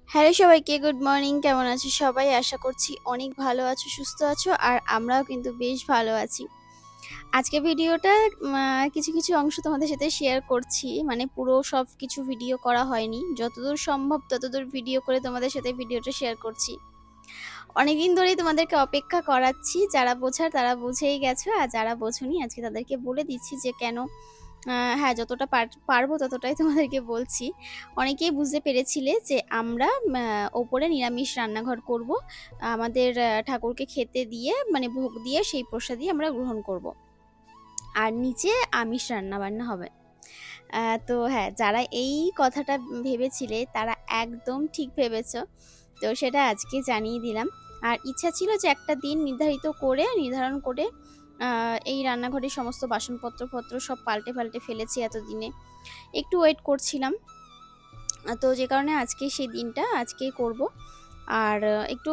Hello সবাইকে, good morning. কেমন আছো সবাই? আশা করছি অনেক ভালো আছো, সুস্থ আছো। আর আমরাও কিন্তু বেশ ভালো আছি। আজকে ভিডিওটা কিছু কিছু অংশ তোমাদের সাথে শেয়ার করছি, মানে পুরো সব কিছু ভিডিও করা হয়নি। যতদূর সম্ভব ততদূর ভিডিও করে তোমাদের সাথে ভিডিওটা শেয়ার করছি। অনেকদিন ধরেই তোমাদেরকে অপেক্ষা করাচ্ছি, যারা বোঝার তারা বুঝেই গেছো, আর যারা বোঝোনি আজকে তাদেরকে বলে দিচ্ছি যে কেন। হ্যাঁ, যতটা পারবো ততটাই তোমাদেরকে বলছি। অনেকেই বুঝতে পেরেছিলে যে আমরা ওপরে নিরামিষ রান্নাঘর করব, আমাদের ঠাকুরকে খেতে দিয়ে, মানে ভোগ দিয়ে সেই প্রসাদই আমরা গ্রহণ করব, আর নিচে আমিষ রান্না বান্না হবে। তো হ্যাঁ, যারা এই কথাটা ভেবেছিলে তারা একদম ঠিক ভেবেছো। তো সেটা আজকে জানিয়ে দিলাম। আর ইচ্ছা ছিল যে একটা দিন নির্ধারণ করে এই রান্নাঘরের সমস্ত বাসনপত্র সব পাল্টে পাল্টে ফেলেছি এতদিনে, একটু ওয়েট করছিলাম। তো যে কারণে আজকে সেই দিনটা আজকেই করব। আর একটু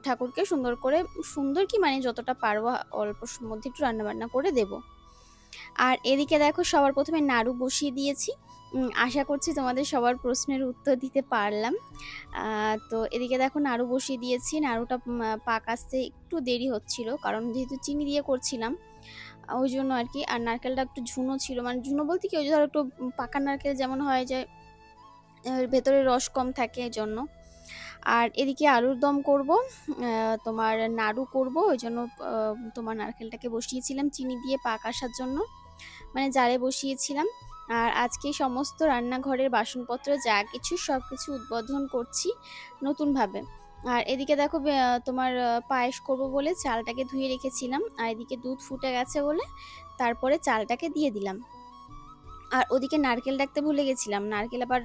ঠাকুরকে সুন্দর কি, মানে যতটা পারবো অল্প মধ্যে একটু রান্নাবান্না করে দেব। আর এদিকে দেখো, সবার প্রথমে নাড়ু বসিয়ে দিয়েছি। আশা করছি তোমাদের সবার প্রশ্নের উত্তর দিতে পারলাম। তো এদিকে দেখো নাড়ু বসিয়ে দিয়েছি। নাড়ুটা পাক আসতে একটু দেরি হচ্ছিল, কারণ যেহেতু চিনি দিয়ে করছিলাম, ওই জন্য আর কি। আর নারকেলটা একটু ঝুনো ছিল, মানে ঝুনো বলতে কি, ওই যে ধরো একটু পাকা নারকেল যেমন হয় যে ভেতরে রস কম থাকে, এই জন্য। আর এদিকে আলুর দম করব, তোমার নাড়ু করব, ওই জন্য তোমার নারকেলটাকে বসিয়েছিলাম চিনি দিয়ে পাক আসার জন্য, মানে জারে বসিয়েছিলাম। আর আজকে সমস্ত রান্নাঘরের বাসনপত্র যা কিছু সব কিছু উদ্বোধন করছি নতুনভাবে। আর এদিকে দেখো তোমার পায়েস করব বলে চালটাকে ধুয়ে রেখেছিলাম, আর এদিকে দুধ ফুটে গেছে বলে তারপরে চালটাকে দিয়ে দিলাম। আর ওদিকে নারকেল রাখতে ভুলে গেছিলাম। নারকেল আবার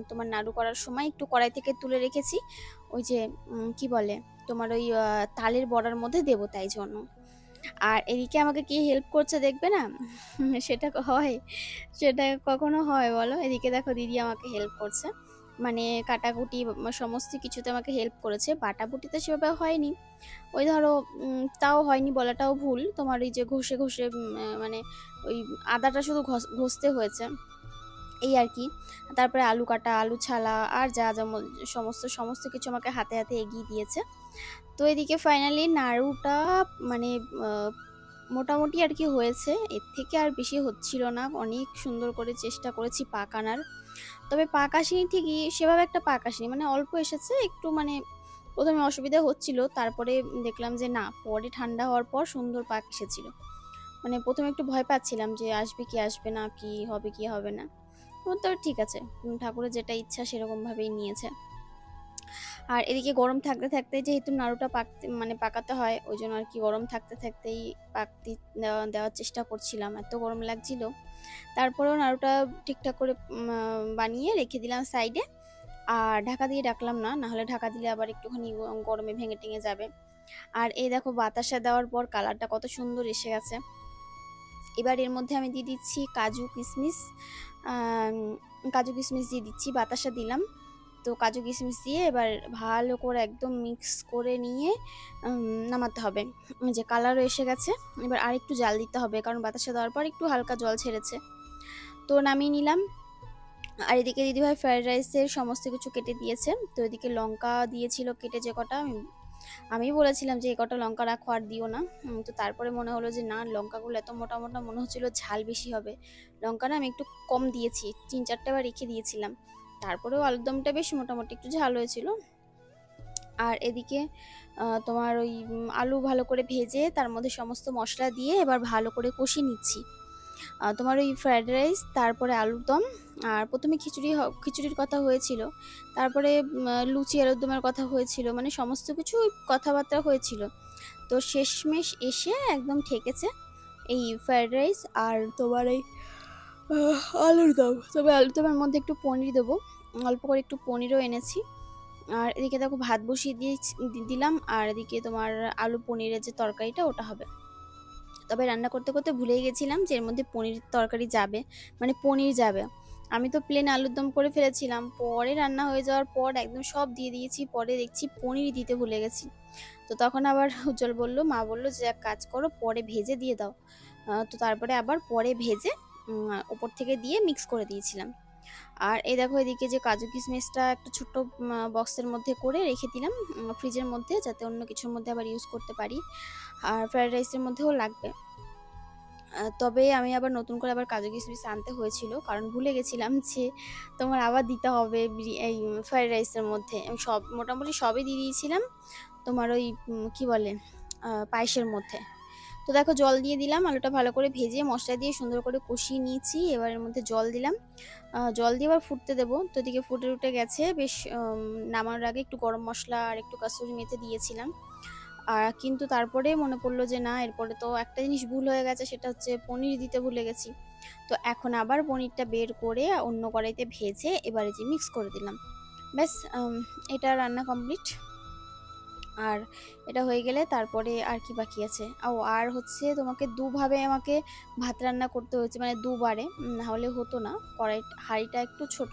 তোমার নাড়ু করার সময় একটু কড়াই থেকে তুলে রেখেছি, ওই যে কি বলে, তোমার ওই তালের বড়ার মধ্যে দেবো, তাই জন্য। আর এদিকে আমাকে কি হেল্প করছে দেখবে না? সেটা হয়? সেটা কখনো হয় বলো? এদিকে দেখো দিদি আমাকে হেল্প করছে, মানে কাটাকুটি সমস্ত কিছুতে আমাকে হেল্প করেছে। বাটাবুটিতে সেভাবে হয়নি, ওই ধরো তাও হয়নি বলাটাও ভুল, তোমার ওই যে ঘষে ঘষে মানে ওই আদাটা শুধু ঘষতে হয়েছে, এই আর কি। তারপরে আলু কাটা, আলু ছালা, আর যা যা সমস্ত সমস্ত কিছু আমাকে হাতে হাতে এগিয়ে দিয়েছে। তো এদিকে ফাইনালি নাড়ুটা, মানে আহ, মোটামুটি আর কি হয়েছে, এর থেকে আর বেশি হচ্ছিল না। অনেক সুন্দর করে চেষ্টা করেছি পাক আনার, তবে পাক আসেনি ঠিকই, সেভাবে একটা পাক আসেনি, মানে অল্প এসেছে একটু, মানে প্রথমে অসুবিধা হচ্ছিল, তারপরে দেখলাম যে না, পরে ঠান্ডা হওয়ার পর সুন্দর পাক এসেছিল। মানে প্রথমে একটু ভয় পাচ্ছিলাম যে আসবে কি আসবে না, কি হবে কি হবে না। তো ঠিক আছে, ঠাকুরের যেটা ইচ্ছা সেরকম ভাবেই নিয়েছে। আর এদিকে গরম থাকতে থাকতে, যেহেতু নাড়ুটা পাকতে মানে পাকাতে হয়, ওই জন্য আর কি গরম থাকতে থাকতেই পাকতে দেওয়ার চেষ্টা করছিলাম, এত গরম লাগছিল। তারপরেও নাড়ুটা ঠিকঠাক করে বানিয়ে রেখে দিলাম সাইডে। আর ঢাকা দিয়ে রাখলাম না, নাহলে ঢাকা দিলে আবার একটুখানি গরমে ভেঙে টেঙে যাবে। আর এই দেখো বাতাসা দেওয়ার পর কালারটা কত সুন্দর এসে গেছে। এবার এর মধ্যে আমি দিয়ে দিচ্ছি কাজু কিশমিশ। আম, কাজু কিশমিশ দিয়ে দিচ্ছি, বাতাসা দিলাম। তো কাজু কিশমিশ দিয়ে এবার ভালো করে একদম মিক্স করে নিয়ে নামাতে হবে। যে কালারও এসে গেছে, এবার আর একটু জাল দিতে হবে, কারণ বাতাসা দেওয়ার পর একটু হালকা জল ছেড়েছে। তো নামিয়ে নিলাম। আর এদিকে দিদিভাই ফ্রাইড রাইসের সমস্ত কিছু কেটে দিয়েছে। তো এদিকে লঙ্কা দিয়েছিল কেটে, যে কটা আমি বলেছিলাম যে এ কটা লঙ্কা রাখো, আর দিও না। তো তারপরে মনে হলো যে না, লঙ্কাগুলো এত মোটা মোটা মনে হচ্ছিল ঝাল বেশি হবে, লঙ্কা না আমি একটু কম দিয়েছি, 3-4টা বার রেখে দিয়েছিলাম। তারপরেও আলুরদমটা বেশ মোটামুটি একটু ঝাল হয়েছিল। আর এদিকে তোমার ওই আলু ভালো করে ভেজে তার মধ্যে সমস্ত মশলা দিয়ে এবার ভালো করে কষিয়ে নিচ্ছি। তোমার ওই ফ্রায়েড রাইস, তারপরে আলুর দম, আর প্রথমে খিচুড়ির কথা হয়েছিল, তারপরে লুচি আলুর দমের কথা হয়েছিল, মানে সমস্ত কিছু কথাবার্তা হয়েছিল। তো শেষমেশ এসে একদম ঠেকেছে এই ফ্রায়েড রাইস আর তোমার এই আলুর দম। তবে আলুর দমের মধ্যে একটু পনির দেবো, অল্প করে একটু পনিরও এনেছি। আর এদিকে দেখো ভাত বসিয়ে দিলাম, আর এদিকে তোমার আলু পনিরের যে তরকারিটা ওটা হবে। তবে রান্না করতে করতে ভুলেই গেছিলাম যে এর মধ্যে পনির তরকারি যাবে, মানে পনির যাবে। আমি তো প্লেন আলুর দম করে ফেলেছিলাম, পরে রান্না হয়ে যাওয়ার পর একদম সব দিয়ে দিয়েছি, পরে দেখছি পনির দিতে ভুলে গেছি। তো তখন আবার উজ্জ্বল বললো, মা বললো যে এক কাজ করো, পরে ভেজে দিয়ে দাও। তো তারপরে আবার পরে ভেজে ওপর থেকে দিয়ে মিক্স করে দিয়েছিলাম। আর এই দেখো এদিকে যে কাজু কিশমিশটা একটা ছোট্ট বক্সের মধ্যে করে রেখে দিলাম ফ্রিজের মধ্যে, যাতে অন্য কিছুর মধ্যে আবার ইউজ করতে পারি, আর ফ্রাইড রাইসের মধ্যেও লাগবে। তবে আমি আবার নতুন করে আবার কাজু কিশমিশ আনতে হয়েছিল, কারণ ভুলে গেছিলাম যে তোমার আবার দিতে হবে এই ফ্রাইড রাইসের মধ্যে। আমি সব মোটামুটি সবই দিয়ে দিয়েছিলাম তোমার ওই কি বলে পায়েসের মধ্যে। তো দেখো জল দিয়ে দিলাম, আলুটা ভালো করে ভেজে মশলা দিয়ে সুন্দর করে কষিয়ে নিয়েছি। এবার এর মধ্যে জল দিলাম, জল দিয়ে এবার ফুটতে দেবো। তো এদিকে ফুটে উঠে গেছে বেশ। নামানোর আগে একটু গরম মশলা আর একটু কাসুরি মেথি দিয়েছিলাম। আর কিন্তু তারপরে মনে পড়লো যে না, এরপরে তো একটা জিনিস ভুল হয়ে গেছে, সেটা হচ্ছে পনির দিতে ভুলে গেছি। তো এখন আবার পনিরটা বের করে অন্য কড়াইতে ভেজে এবারে যে মিক্স করে দিলাম। ব্যাস, এটা রান্না কমপ্লিট। আর এটা হয়ে গেলে তারপরে আর কি বাকি আছে, আর হচ্ছে তোমাকে দুভাবে আমাকে ভাত রান্না করতে হয়েছে, মানে দুবারে, না হলে হতো না। হাঁড়িটা একটু ছোট,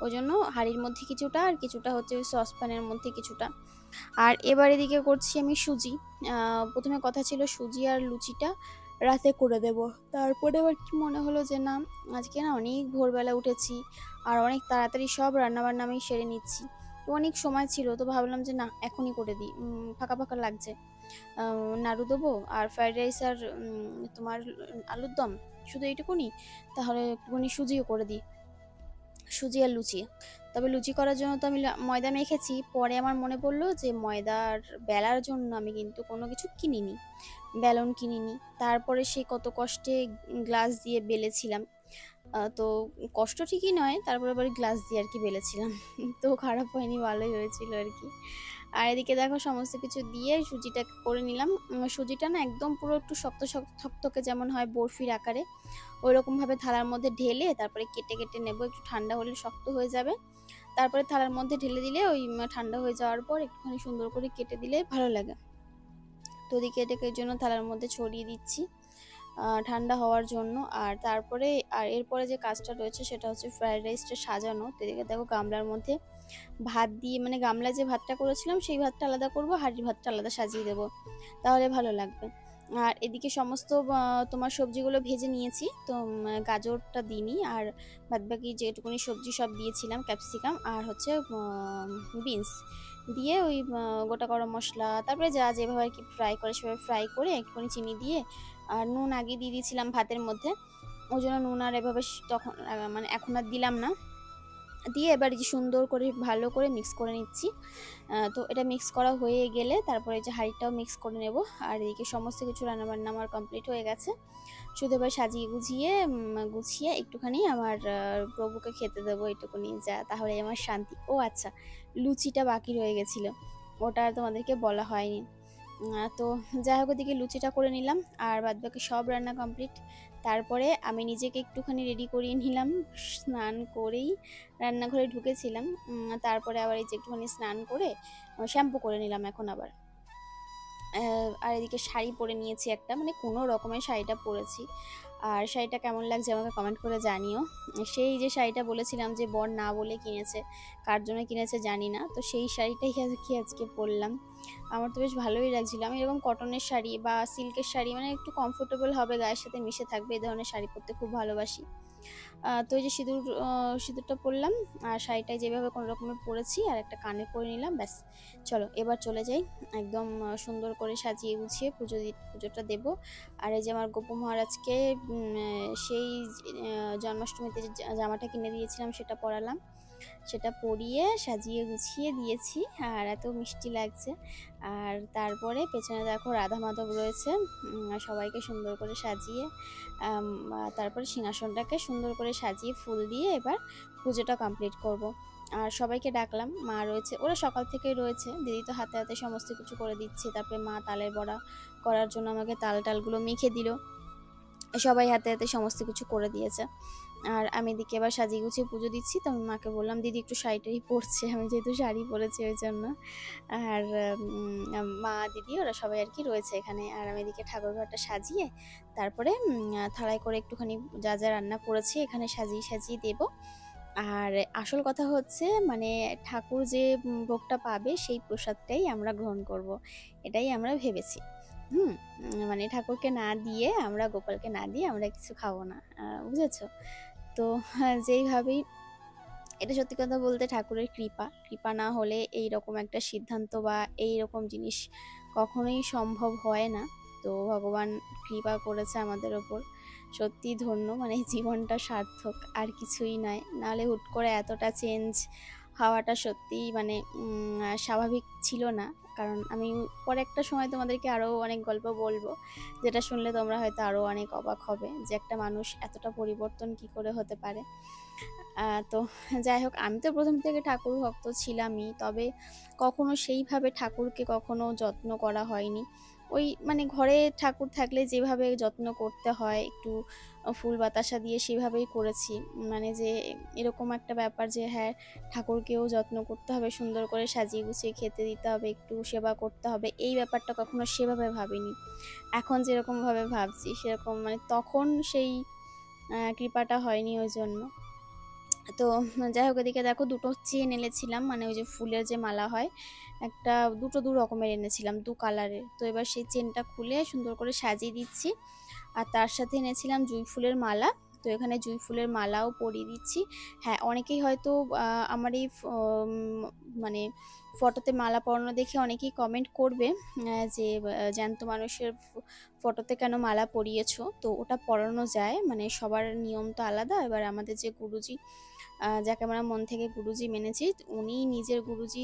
ওই জন্য হাঁড়ির মধ্যে কিছুটা আর কিছুটা হচ্ছে ওই সসপ্যানের মধ্যে কিছুটা। আর এবার এদিকে করছি আমি সুজি। প্রথমে কথা ছিল সুজি আর লুচিটা রাতে করে দেব। তারপরে আবার কি মনে হলো যে না, আজকে না অনেক ভোরবেলা উঠেছি আর অনেক তাড়াতাড়ি সব রান্নাবান্না আমি সেরে নিচ্ছি, তো অনেক সময় ছিল, তো ভাবলাম যে না এখনই করে দিই, ফাঁকা ফাঁকা লাগছে। নাড়ু দেবো আর ফ্রাইড রাইস আর তোমার আলুর দম, শুধু এইটুকুনি, তাহলে একটুখানি সুজিও করে দিই, সুজি আর লুচি। তবে লুচি করার জন্য তো আমি ময়দা মেখেছি, পরে আমার মনে পড়লো যে ময়দার বেলার জন্য আমি কিন্তু কোনো কিছু কিনিনি, বেলন কিনিনি। তারপরে সে কত কষ্টে গ্লাস দিয়ে বেলেছিলাম। তো কষ্ট ঠিকই নয়, তারপরে আবার গ্লাস দিয়ে আর কি বেলেছিলাম। তো খারাপ হয়নি, ভালোই হয়েছিল আর কি। আর এদিকে দেখো সমস্ত কিছু দিয়ে সুজিটা করে নিলাম। সুজিটা না একদম পুরো একটু শক্ত শক্ত থকথকে, যেমন হয় বরফির আকারে, ওইরকমভাবে থালার মধ্যে ঢেলে তারপরে কেটে কেটে নেব। একটু ঠান্ডা হলে শক্ত হয়ে যাবে, তারপরে থালার মধ্যে ঢেলে দিলে ওই ঠান্ডা হয়ে যাওয়ার পর একটুখানি সুন্দর করে কেটে দিলে ভালো লাগে। তো ওদিকে এটাকে এর জন্য থালার মধ্যে ছড়িয়ে দিচ্ছি ঠান্ডা হওয়ার জন্য। আর তারপরে এরপরে যে কাজটা রয়েছে সেটা হচ্ছে ফ্রাইড রাইসটা সাজানো। তো এদিকে দেখো গামলার মধ্যে ভাত দিয়ে, মানে গামলায় যে ভাতটা করেছিলাম সেই ভাতটা আলাদা করব, হাঁড়ির ভাতটা আলাদা সাজিয়ে দেবো, তাহলে ভালো লাগবে। আর এদিকে সমস্ত তোমার সবজিগুলো ভেজে নিয়েছি, তো গাজরটা দিইনি, আর বাদবাকি যেটুকুনি সবজি সব দিয়েছিলাম, ক্যাপসিকাম আর হচ্ছে বিনস দিয়ে ওই গোটা গরম মশলা, তারপরে যা যেভাবে আর কি ফ্রাই করে সেভাবে ফ্রাই করে একটুখানি চিনি দিয়ে, আর নুন আগে দিয়ে দিয়েছিলাম ভাতের মধ্যে, ওই জন্য নুন আর এভাবে তখন মানে এখন আর দিলাম না। দিয়ে এবার যে সুন্দর করে ভালো করে মিক্স করে নিচ্ছি। তো এটা মিক্স করা হয়ে গেলে তারপরে যে হাঁড়িটাও মিক্স করে নেব। আর এদিকে সমস্ত কিছু রান্নাবান্না আমার কমপ্লিট হয়ে গেছে, শুধু এবার সাজিয়ে গুছিয়ে একটুখানি আমার প্রভুকে খেতে দেবো, এইটুকুনি যা, তাহলে আমার শান্তি। ও আচ্ছা, লুচিটা বাকি রয়ে গেছিলো, ওটা তোমাদেরকে বলা হয়নি। তো যাই হোক, ওদিকে লুচিটা করে নিলাম আর বাদবাকি সব রান্না কমপ্লিট। তারপরে আমি নিজেকে একটুখানি রেডি করিয়ে নিলাম, স্নান করেই রান্নাঘরে ঢুকেছিলাম। তারপরে আবার এই যে একটুখানি স্নান করে শ্যাম্পু করে নিলাম এখন আবার। আর এদিকে শাড়ি পরে নিয়েছি একটা, মানে কোনো রকমের শাড়িটা পরেছি। আর শাড়িটা কেমন লাগছে আমাকে কমেন্ট করে জানিও। সেই যে শাড়িটা বলেছিলাম যে বর না বলে কিনেছে, কার জন্য কিনেছে জানি না, তো সেই শাড়িটাই আজকে পরলাম। আমার তো বেশ ভালোই লাগছিল। আমি এরকম কটনের শাড়ি বা সিল্কের শাড়ি, মানে একটু কমফোর্টেবল হবে, গায়ের সাথে মিশে থাকবে, এই ধরনের শাড়ি পরতে খুব ভালোবাসি। তো এই যে সিঁদুরটা পরলাম, আর শাড়িটায় যেভাবে কোনো রকমের পরেছি আর একটা কানে পরে নিলাম, ব্যাস। চলো এবার চলে যাই, একদম সুন্দর করে সাজিয়ে গুছিয়ে পুজোটা দেব। আর এই যে আমার গোপু মহারাজকে সেই জন্মাষ্টমীতে যে জামাটা কিনে দিয়েছিলাম সেটা পরালাম, সেটা পরিয়ে সাজিয়ে গুছিয়ে দিয়েছি, আর এত মিষ্টি লাগছে। আর তারপরে পেছনে দেখো রাধা মাধব রয়েছে, সবাইকে সুন্দর করে সাজিয়ে, তারপরে সিংহাসনটাকে সুন্দর করে সাজিয়ে ফুল দিয়ে এবার পুজোটা কমপ্লিট করব। আর সবাইকে ডাকলাম, মা রয়েছে, ওরা সকাল থেকেই রয়েছে, দিদি তো হাতে হাতে সমস্ত কিছু করে দিচ্ছে। তারপরে মা তালের বড়া করার জন্য আমাকে টালগুলো মেখে দিল, সবাই হাতে হাতে সমস্ত কিছু করে দিয়েছে। আর আমি এদিকে এবার সাজিয়ে গুছিয়ে পুজো দিচ্ছি। তো আমি মাকে বললাম দিদি একটু শাড়িটাই পরছে, আমি যেহেতু শাড়ি পরেছি ওই জন্য। আর মা দিদি ওরা সবাই আর কি রয়েছে এখানে। আর আমি এদিকে ঠাকুর ঘরটা সাজিয়ে তারপরে থালায় করে একটুখানি যা যা রান্না করেছি এখানে সাজিয়ে সাজিয়ে দেব। আর আসল কথা হচ্ছে, মানে ঠাকুর যে ভোগটা পাবে সেই প্রসাদটাই আমরা গ্রহণ করব, এটাই আমরা ভেবেছি। মানে ঠাকুরকে না দিয়ে, আমরা গোপালকে না দিয়ে আমরা কিছু খাবো না, বুঝেছো? তো যেইভাবেই, এটা সত্যি কথা বলতে ঠাকুরের কৃপা না হলে এই রকম একটা সিদ্ধান্ত বা এই রকম জিনিস কখনোই সম্ভব হয় না। তো ভগবান কৃপা করেছে আমাদের ওপর, সত্যি ধন্য, মানে জীবনটা সার্থক, আর কিছুই নয়। নাহলে হুট করে এতটা চেঞ্জ হওয়াটা সত্যিই মানে স্বাভাবিক ছিল না। কারণ আমি পরে একটা সময় তোমাদেরকে আরও অনেক গল্প বলবো, যেটা শুনলে তোমরা হয়তো আরও অনেক অবাক হবে যে একটা মানুষ এতটা পরিবর্তন কি করে হতে পারে। তো যাই হোক, আমি তো প্রথম থেকে ঠাকুর ভক্ত ছিলামই, তবে কখনো সেইভাবে ঠাকুরকে কখনো যত্ন করা হয়নি। ওই মানে ঘরে ঠাকুর থাকলে যেভাবে যত্ন করতে হয়, একটু ফুল বাতাসা দিয়ে সেভাবেই করেছি। মানে যে এরকম একটা ব্যাপার যে হ্যাঁ, ঠাকুরকেও যত্ন করতে হবে, সুন্দর করে সাজিয়ে গুছিয়ে খেতে দিতে হবে, একটু সেবা করতে হবে, এই ব্যাপারটা কখনো সেভাবে ভাবিনি। এখন যেরকমভাবে ভাবছি সেরকম মানে তখন সেই কৃপাটা হয়নি ওই জন্য। তো যাই হোক, এদিকে দেখো দুটো চেন এনেছিলাম, মানে ওই যে ফুলের যে মালা হয়, একটা দু রকমের এনেছিলাম, 2 কালারের। তো এবার সেই চেনটা খুলে সুন্দর করে সাজিয়ে দিচ্ছি। আর তার সাথে এনেছিলাম জুঁই ফুলের মালা। তো এখানে জুঁই ফুলের মালাও পরিয়ে দিচ্ছি। হ্যাঁ, অনেকেই হয়তো আমার এই মানে ফটোতে মালা পরানো দেখে অনেকেই কমেন্ট করবে যে জ্যান্ত মানুষের ফটোতে কেন মালা পরিয়েছো। তো ওটা পরানো যায়, মানে সবার নিয়ম তো আলাদা। এবার আমাদের যে গুরুজি, যাকে আমরা মন থেকে গুরুজি মেনেছি, উনি নিজের গুরুজি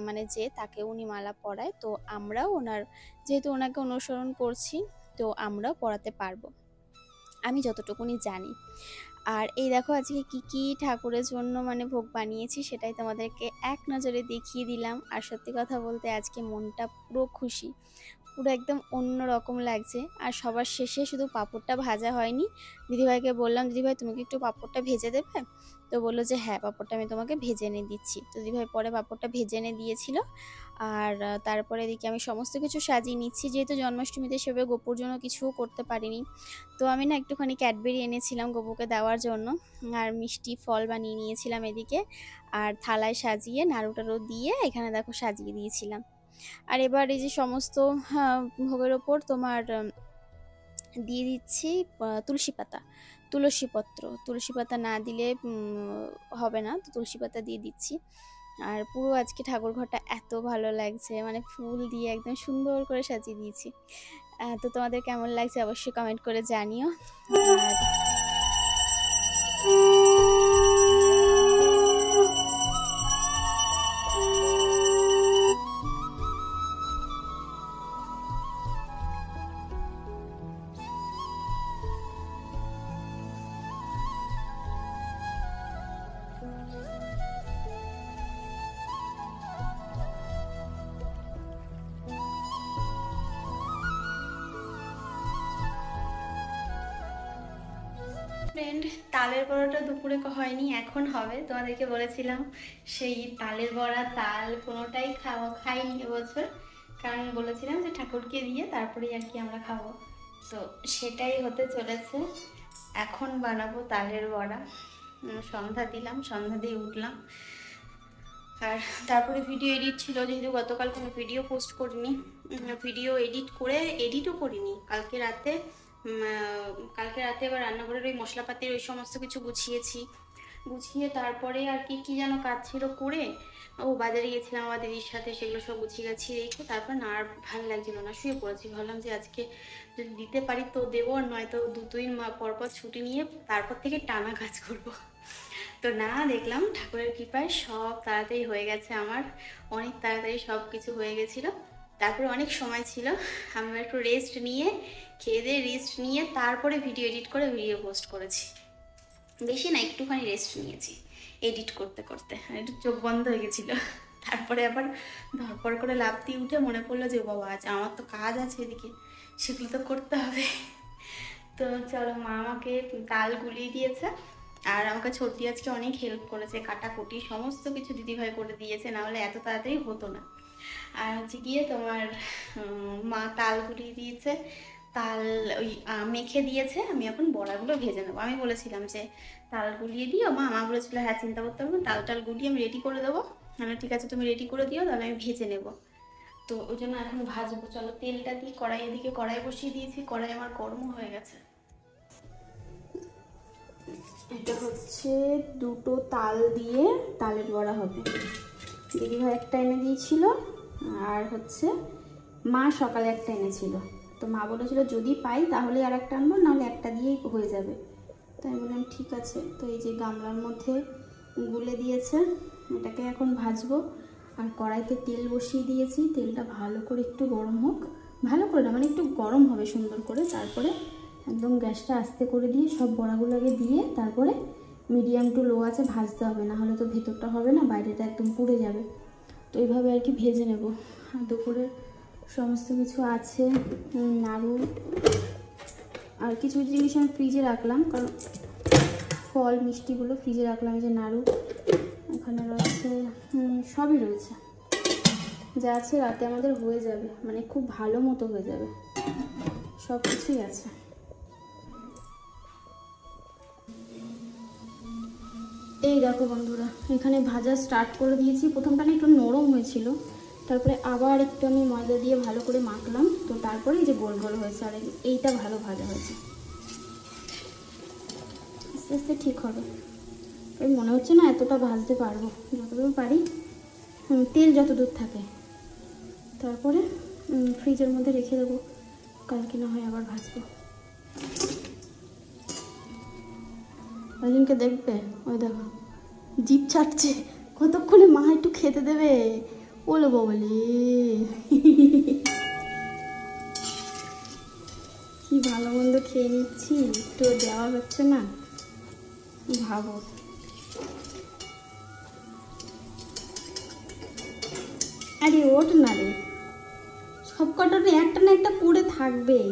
মানে যে তাকে উনি মালা পরায়। তো আমরাও যেহেতু ওনাকে অনুসরণ করছি, তো আমরাও পরাতে পারবো, আমি যতটুকুনি জানি। আর এই দেখো আজকে কি কি ঠাকুরের জন্য মানে ভোগ বানিয়েছি সেটাই তোমাদেরকে এক নজরে দেখিয়ে দিলাম। আর সত্যি কথা বলতে আজকে মনটা পুরো খুশি, পুরো একদম অন্য রকম লাগছে। আর সবার শেষে শুধু পাঁপড়টা ভাজা হয়নি, দিদিভাইকে বললাম, দিদিভাই তুমি কি একটু পাঁপড়টা ভেজে দেবে? তো বললো যে হ্যাঁ, পাঁপড়টা আমি তোমাকে ভেজে এনে দিচ্ছি। তো দিদিভাই পরে পাঁপড়টা ভেজে এনে দিয়েছিল। আর তারপরে এদিকে আমি সমস্ত কিছু সাজিয়ে নিচ্ছি, যেহেতু জন্মাষ্টমীতে সেভাবে গোপুর জন্য কিছুও করতে পারিনি। তো আমি না একটুখানি ক্যাডবেরি এনেছিলাম গোপুকে দেওয়ার জন্য, আর মিষ্টি ফল বানিয়ে নিয়েছিলাম এদিকে। আর থালায় সাজিয়ে নাড়ু টাড়ু দিয়ে এখানে দেখো সাজিয়ে দিয়েছিলাম। আর এবার এই যে সমস্ত ভোগের ওপর তোমার দিয়ে দিচ্ছি তুলসী পাতা, তুলসী পাতা না দিলে হবে না, তো তুলসী পাতা দিয়ে দিচ্ছি। আর পুরো আজকে ঠাকুর ঘরটা এত ভালো লাগছে, মানে ফুল দিয়ে একদম সুন্দর করে সাজিয়ে দিয়েছি। তো তোমাদের কেমন লাগছে অবশ্যই কমেন্ট করে জানিও। আর ফ্রেন্ড, তালের বড়াটা দুপুরে হয়নি, এখন হবে। তোমাদেরকে বলেছিলাম সেই তালের বড়া তাল কোনোটাই খাইনি এবছর, কারণ বলেছিলাম যে ঠাকুরকে দিয়ে তারপরেই আর কি আমরা খাবো। তো সেটাই হতে চলেছে, এখন বানাবো তালের বড়া। সন্ধ্যা দিলাম, সন্ধ্যা দিয়ে উঠলাম। আর তারপরে ভিডিও এডিট ছিল, যেহেতু গতকাল কোনো ভিডিও পোস্ট করিনি, ভিডিও এডিটও করিনি কালকে রাতে আবার রান্নাঘরের ওই মশলাপাতির ওই সমস্ত কিছু গুছিয়ে তারপরে আর কি যেন কাজ ছিল করে বাজারে গেছিলাম আমার দিদির সাথে, সেগুলো সব গুছিয়ে রেখে তারপর না আর ভালো লাগছিল না, শুয়ে পড়েছি। ভাবলাম যে আজকে যদি দিতে পারি তো দেবো, আর নয়তো 2-3 পরপর ছুটি নিয়ে তারপর থেকে টানা কাজ করব। তো না, দেখলাম ঠাকুরের কৃপায় সব তাড়াতাড়ি হয়ে গেছে আমার, অনেক তাড়াতাড়ি সব কিছু হয়ে গেছিলো। তারপরে অনেক সময় ছিল, আমি একটু রেস্ট নিয়ে খেয়ে দিয়ে রেস্ট নিয়ে তারপরে ভিডিও এডিট করে ভিডিও পোস্ট করেছি। বেশি না, একটুখানি রেস্ট নিয়েছি এডিট করতে করতে, একটু চোখ বন্ধ হয়ে গেছিলো। তারপরে আবার ধরপড় করে লাফ দিয়ে উঠে মনে পড়লো যে বাবা আজ আমার তো কাজ আছে এদিকে, সেগুলো তো করতে হবে। তো চলো, মা আমাকে তাল গুলিয়ে দিয়েছে, আর আমাকে ছোটি আজকে অনেক হেল্প করেছে, কাটাকুটি সমস্ত কিছু দিদিভাই করে দিয়েছে, নাহলে এত তাড়াতাড়ি হতো না। আর হচ্ছে গিয়ে তোমার মা তাল গুলিয়ে দিয়েছে, তাল ওই মেখে দিয়েছে, আমি এখন বড়াগুলো ভেজে নেবো। আমি বলেছিলাম যে তাল গুলিয়ে দিও মা, মা বলেছিল হ্যাঁ চিন্তা করতে হবে না, তাল গুলিয়ে আমি রেডি করে দেবো। মানে ঠিক আছে, তুমি রেডি করে দিও, তাহলে আমি ভেজে নেবো। তো ওই জন্য এখন ভাজবো। চলো, তেলটা দিয়ে কড়াই বসিয়ে দিয়েছি, কড়াই আমার গরমও হয়ে গেছে। এটা হচ্ছে দুটো তাল দিয়ে তালের বড়া হবে। দিদিভাই একটা এনে দিয়েছিল, আর হচ্ছে মা সকালে একটা এনেছিল। তো মা বলেছিল যদি পাই তাহলে আর একটা আনবো, নাহলে একটা দিয়েই হয়ে যাবে। তো আমি বললাম ঠিক আছে। তো এই যে গামলার মধ্যে গুলে দিয়েছে, এটাকে এখন ভাজবো। আর কড়াইতে তেল বসিয়ে দিয়েছি, তেলটা ভালো করে একটু গরম হোক, ভালো করে না মানে একটু গরম হবে সুন্দর করে। তারপরে একদম গ্যাসটা আস্তে করে দিয়ে সব বড়াগুলো আগে দিয়ে তারপরে মিডিয়াম টু লো আছে ভাজতে হবে, না হলে তো ভেতরটা হবে না, বাইরেটা একদম পুড়ে যাবে। তো এইভাবে আর কি ভেজে নেব। আর দুপুরে সমস্ত কিছু আছে, নাড়ু আর কিছু কিছু জিনিস আমি ফ্রিজে রাখলাম, কারণ ফল মিষ্টিগুলো ফ্রিজে রাখলাম। এই যে নাড়ু ওখানে রয়েছে, সবই রয়েছে। যা আছে রাতে আমাদের হয়ে যাবে, মানে খুব ভালো মতো হয়ে যাবে, সব কিছুই আছে। এই দেখো বন্ধুরা, এখানে ভাজা স্টার্ট করে দিয়েছি। প্রথমটা না একটু নরম হয়েছিল, তারপরে আবার একটু আমি ময়দা দিয়ে ভালো করে মাখলাম। তো তারপরে এই যে গোল গোল হয়েছে, আর এইটা ভালো ভাজা হয়েছে। আস্তে আস্তে ঠিক হবে। ওই মনে হচ্ছে না এতটা ভাজতে পারবো, যতদূর পারি, তেল যতদূর থাকে। তারপরে ফ্রিজের মধ্যে রেখে দেবো, কালকে না হয় আবার ভাজবো। একদিনকে দেখবে, ওই দেখো জিভ ছাড়ছে, কতক্ষণে মা একটু খেতে দেবে বলবো বলে। কি ভালো মন্দ খেয়ে নিচ্ছি, একটু দেওয়া হচ্ছে না, ভাবো। আরে ওঠ না রে, সব কটাতে একটা না একটা পড়ে থাকবেই।